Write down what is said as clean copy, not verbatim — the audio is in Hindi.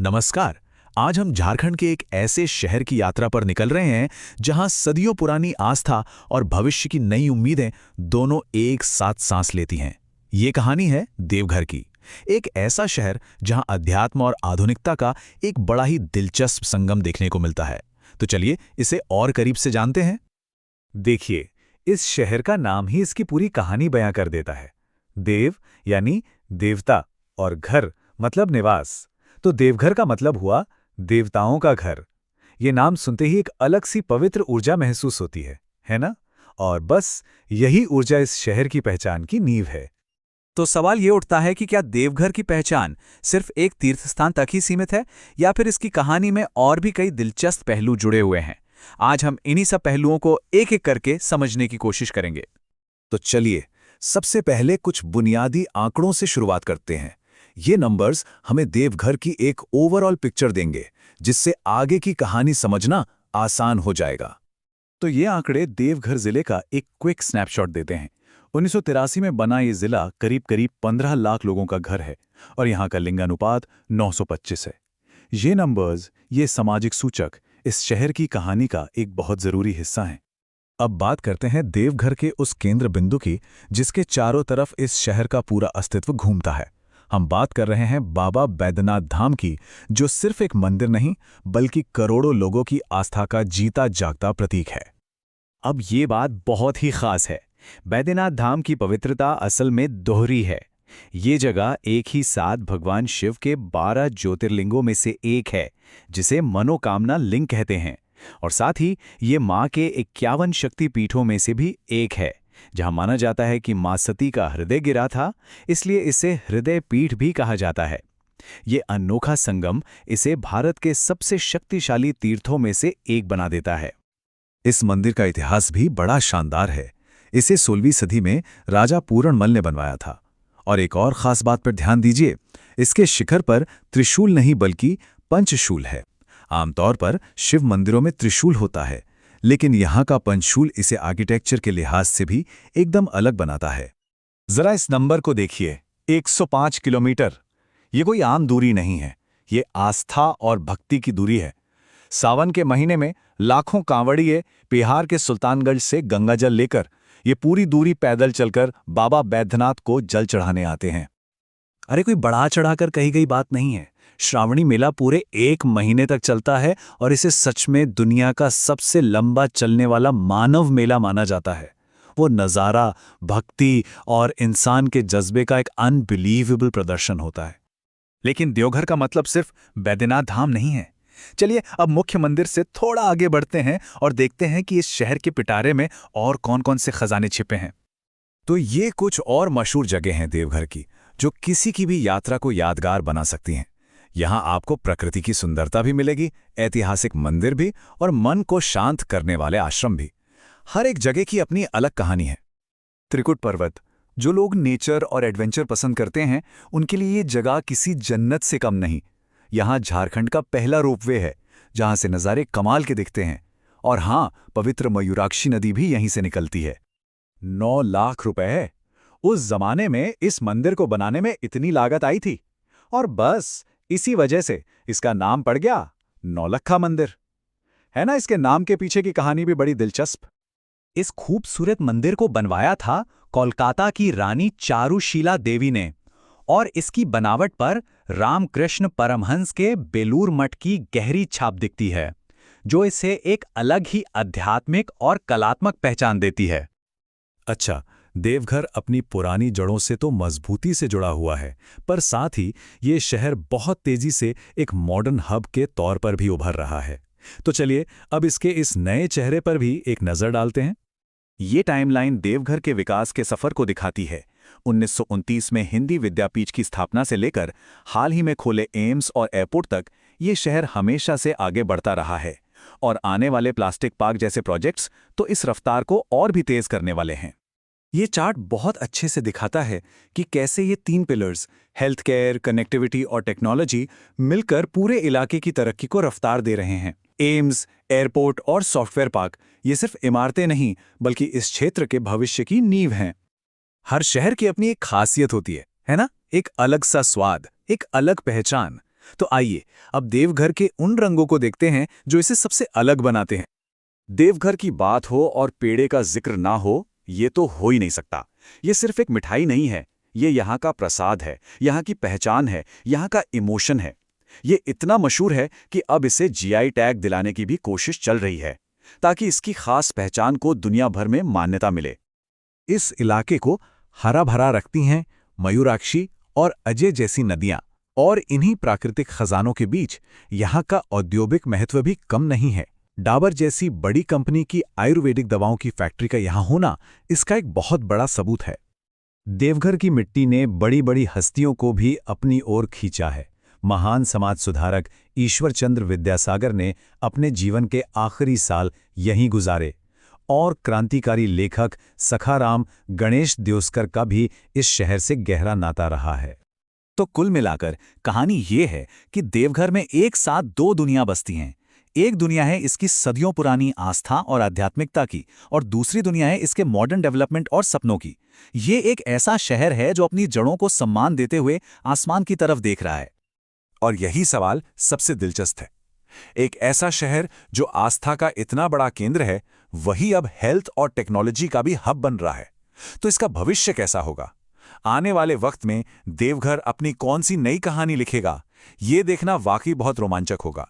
नमस्कार। आज हम झारखंड के एक ऐसे शहर की यात्रा पर निकल रहे हैं जहां सदियों पुरानी आस्था और भविष्य की नई उम्मीदें दोनों एक साथ सांस लेती हैं। ये कहानी है देवघर की। एक ऐसा शहर जहां अध्यात्म और आधुनिकता का एक बड़ा ही दिलचस्प संगम देखने को मिलता है। तो चलिए इसे और करीब से जानते हैं। देखिए, इस शहर का नाम ही इसकी पूरी कहानी बयां कर देता है। देव यानी देवता और घर मतलब निवास। तो देवघर का मतलब हुआ देवताओं का घर। ये नाम सुनते ही एक अलग सी पवित्र ऊर्जा महसूस होती है ना? और बस यही ऊर्जा इस शहर की पहचान की नींव है। तो सवाल ये उठता है कि क्या देवघर की पहचान सिर्फ एक तीर्थस्थान तक ही सीमित है या फिर इसकी कहानी में और भी कई दिलचस्प पहलू जुड़े हुए हैं। आज हम इन्हीं सब पहलुओं को एक एक करके समझने की कोशिश करेंगे। तो चलिए सबसे पहले कुछ बुनियादी आंकड़ों से शुरुआत करते हैं। ये नंबर्स हमें देवघर की एक ओवरऑल पिक्चर देंगे, जिससे आगे की कहानी समझना आसान हो जाएगा। तो ये आंकड़े देवघर जिले का एक क्विक स्नैपशॉट देते हैं। 1983 में बना ये जिला करीब करीब 15 लाख लोगों का घर है और यहाँ का लिंगानुपात 925 है। ये नंबर्स, ये सामाजिक सूचक इस शहर की कहानी का एक बहुत जरूरी हिस्सा हैं। अब बात करते हैं देवघर के उस केंद्र बिंदु की जिसके चारों तरफ इस शहर का पूरा अस्तित्व घूमता है। हम बात कर रहे हैं बाबा बैद्यनाथ धाम की, जो सिर्फ एक मंदिर नहीं बल्कि करोड़ों लोगों की आस्था का जीता जागता प्रतीक है। अब ये बात बहुत ही खास है। बैद्यनाथ धाम की पवित्रता असल में दोहरी है। ये जगह एक ही साथ भगवान शिव के 12 ज्योतिर्लिंगों में से एक है, जिसे मनोकामना लिंग कहते हैं। और साथ ही ये माँ के 51 शक्तिपीठों में से भी एक है, जहां माना जाता है कि मां सती का हृदय गिरा था, इसलिए इसे हृदय पीठ भी कहा जाता है। ये अनोखा संगम इसे भारत के सबसे शक्तिशाली तीर्थों में से एक बना देता है। इस मंदिर का इतिहास भी बड़ा शानदार है। इसे 16वीं सदी में राजा पूरणमल ने बनवाया था। और एक और खास बात पर ध्यान दीजिए, इसके शिखर पर त्रिशूल नहीं बल्कि पंचशूल है। आमतौर पर शिव मंदिरों में त्रिशूल होता है, लेकिन यहाँ का पंचशूल इसे आर्किटेक्चर के लिहाज से भी एकदम अलग बनाता है। जरा इस नंबर को देखिए, 105 किलोमीटर। ये कोई आम दूरी नहीं है, ये आस्था और भक्ति की दूरी है। सावन के महीने में लाखों कांवड़िए बिहार के सुल्तानगंज से गंगाजल लेकर ये पूरी दूरी पैदल चलकर बाबा बैद्यनाथ को जल चढ़ाने आते हैं। अरे कोई बढ़ा चढ़ाकर कही गई बात नहीं है। श्रावणी मेला पूरे 1 महीने तक चलता है और इसे सच में दुनिया का सबसे लंबा चलने वाला मानव मेला माना जाता है। वो नज़ारा भक्ति और इंसान के जज्बे का एक अनबिलीवेबल प्रदर्शन होता है। लेकिन देवघर का मतलब सिर्फ बैद्यनाथ धाम नहीं है। चलिए अब मुख्य मंदिर से थोड़ा आगे बढ़ते हैं और देखते हैं कि इस शहर के पिटारे में और कौन-कौन से खजाने छिपे हैं। तो ये कुछ और मशहूर जगह हैं देवघर की, जो किसी की भी यात्रा को यादगार बना सकती हैं। यहाँ आपको प्रकृति की सुंदरता भी मिलेगी, ऐतिहासिक मंदिर भी और मन को शांत करने वाले आश्रम भी। हर एक जगह की अपनी अलग कहानी है। त्रिकुट पर्वत, जो लोग नेचर और एडवेंचर पसंद करते हैं, उनके लिए ये जगह किसी जन्नत से कम नहीं। यहाँ झारखंड का पहला रोपवे है, जहाँ से नज़ारे कमाल के दिखते हैं। और हाँ, पवित्र मयूराक्षी नदी भी यहीं से निकलती है। 9 लाख रुपए! उस जमाने में इस मंदिर को बनाने में इतनी लागत आई थी, और बस इसी वजह से इसका नाम पड़ गया नौलखा मंदिर। है ना? इसके नाम के पीछे की कहानी भी बड़ी दिलचस्प। इस खूबसूरत मंदिर को बनवाया था कोलकाता की रानी चारुशीला देवी ने, और इसकी बनावट पर रामकृष्ण परमहंस के बेलूर मठ की गहरी छाप दिखती है, जो इसे एक अलग ही आध्यात्मिक और कलात्मक पहचान देती है। अच्छा, देवघर अपनी पुरानी जड़ों से तो मजबूती से जुड़ा हुआ है, पर साथ ही ये शहर बहुत तेजी से एक मॉडर्न हब के तौर पर भी उभर रहा है। तो चलिए अब इसके इस नए चेहरे पर भी एक नज़र डालते हैं। ये टाइमलाइन देवघर के विकास के सफर को दिखाती है। 1929 में हिंदी विद्यापीठ की स्थापना से लेकर हाल ही में खोले एम्स और एयरपोर्ट तक ये शहर हमेशा से आगे बढ़ता रहा है। और आने वाले प्लास्टिक पार्क जैसे प्रोजेक्ट्स तो इस रफ्तार को और भी तेज करने वाले हैं। ये चार्ट बहुत अच्छे से दिखाता है कि कैसे ये 3 पिलर्स, हेल्थ केयर, कनेक्टिविटी और टेक्नोलॉजी, मिलकर पूरे इलाके की तरक्की को रफ्तार दे रहे हैं। एम्स, एयरपोर्ट और सॉफ्टवेयर पार्क ये सिर्फ इमारतें नहीं, बल्कि इस क्षेत्र के भविष्य की नींव हैं। हर शहर की अपनी एक खासियत होती है ना? एक अलग सा स्वाद, एक अलग पहचान। तो आइए अब देवघर के उन रंगों को देखते हैं जो इसे सबसे अलग बनाते हैं। देवघर की बात हो और पेड़े का जिक्र ना हो, ये तो हो ही नहीं सकता। ये सिर्फ एक मिठाई नहीं है, ये यहाँ का प्रसाद है, यहाँ की पहचान है, यहाँ का इमोशन है। ये इतना मशहूर है कि अब इसे जीआई टैग दिलाने की भी कोशिश चल रही है, ताकि इसकी खास पहचान को दुनिया भर में मान्यता मिले। इस इलाके को हरा भरा रखती हैं मयूराक्षी और अजय जैसी नदियां, और इन्हीं प्राकृतिक खजानों के बीच यहाँ का औद्योगिक महत्व भी कम नहीं है। डाबर जैसी बड़ी कंपनी की आयुर्वेदिक दवाओं की फैक्ट्री का यहाँ होना इसका एक बहुत बड़ा सबूत है। देवघर की मिट्टी ने बड़ी बड़ी हस्तियों को भी अपनी ओर खींचा है। महान समाज सुधारक ईश्वरचंद्र विद्यासागर ने अपने जीवन के आखिरी साल यहीं गुजारे, और क्रांतिकारी लेखक सखाराम गणेश देओस्कर का भी इस शहर से गहरा नाता रहा है। तो कुल मिलाकर कहानी ये है कि देवघर में एक साथ दो दुनिया बसती हैं। एक दुनिया है इसकी सदियों पुरानी आस्था और आध्यात्मिकता की, और दूसरी दुनिया है इसके मॉडर्न डेवलपमेंट और सपनों की। ये एक ऐसा शहर है जो अपनी जड़ों को सम्मान देते हुए आसमान की तरफ देख रहा है। और यही सवाल सबसे दिलचस्प है। एक ऐसा शहर जो आस्था का इतना बड़ा केंद्र है, वही अब हेल्थ और टेक्नोलॉजी का भी हब बन रहा है। तो इसका भविष्य कैसा होगा? आने वाले वक्त में देवघर अपनी कौन सी नई कहानी लिखेगा, ये देखना वाकई बहुत रोमांचक होगा।